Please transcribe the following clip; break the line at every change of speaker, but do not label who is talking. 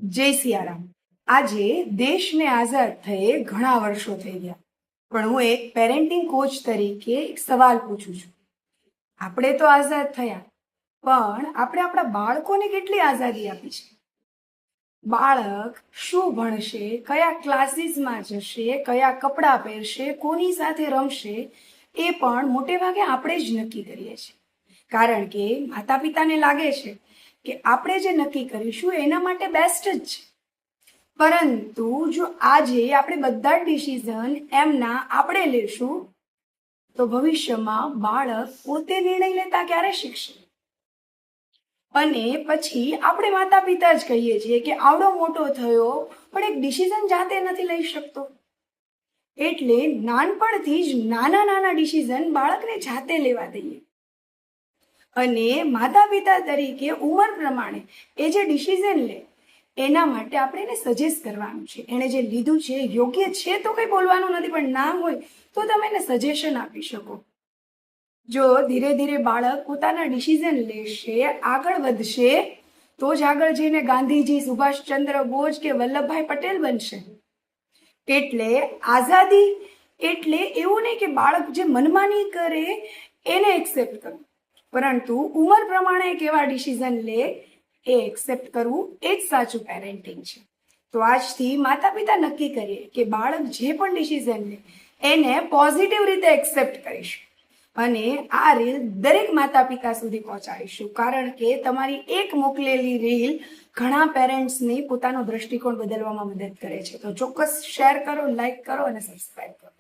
જય સિયારામ. આજે દેશને આઝાદ થયે ઘણા વર્ષો થઈ ગયા, પણ હું એક પેરેન્ટિંગ કોચ તરીકે એક સવાલ પૂછું છું. આપણે તો આઝાદ થયા, પણ આપણે આપણા બાળકોને કેટલી આઝાદી આપી છે? બાળક શું ભણશે, કયા ક્લાસીસમાં જશે, કયા કપડાં પહેરશે, કોની સાથે રમશે, એ પણ મોટે ભાગે આપણે જ નક્કી કરીએ છીએ. કારણ કે માતા પિતાને લાગે છે કે આપણે જે નક્કી કરીશું એના માટે બેસ્ટ જ છે. પરંતુ જો આજે આપણે બધા જ ડિસિઝન એમના આપણે લેશું, તો ભવિષ્યમાં બાળક પોતે નિર્ણય લેતા ક્યારે શીખશે? અને પછી આપણે માતા પિતા જ કહીએ છીએ કે આવડો મોટો થયો પણ એક ડિસિઝન જાતે નથી લઈ શકતો. એટલે નાનપણથી જ નાના નાના ડિસિઝન બાળકને જાતે લેવા દઈએ. અને માતા પિતા તરીકે ઉંમર પ્રમાણે એ જે ડિસિઝન લે એના માટે આપણે એને સજેસ્ટ કરવાનું છે. એણે જે લીધું છે યોગ્ય છે તો કંઈ બોલવાનું નથી, પણ ના હોય તો તમે એને સજેશન આપી શકો. જો ધીરે ધીરે બાળક પોતાના ડિસિઝન લેશે, આગળ વધશે, તો જ આગળ જઈને ગાંધીજી, સુભાષચંદ્ર બોઝ કે વલ્લભભાઈ પટેલ બનશે. એટલે આઝાદી એટલે એવું નહીં કે બાળક જે મનમાની કરે એને એક્સેપ્ટ કરવું, પરંતુ ઉંમર પ્રમાણે કેવા ડિસિઝન લે એ એક્સેપ્ટ કરવું એ જ સાચું પેરેન્ટિંગ છે. તો આજથી માતા પિતા નક્કી કરીએ કે બાળક જે પણ ડિસિઝન લે એને પોઝિટિવ રીતે એક્સેપ્ટ કરીશું અને આ રીલ દરેક માતા પિતા સુધી પહોંચાડીશું. કારણ કે તમારી એક મોકલેલી રીલ ઘણા પેરેન્ટ્સની પોતાનો દ્રષ્ટિકોણ બદલવામાં મદદ કરે છે. તો ચોક્કસ શેર કરો, લાઈક કરો અને સબસ્ક્રાઈબ કરો.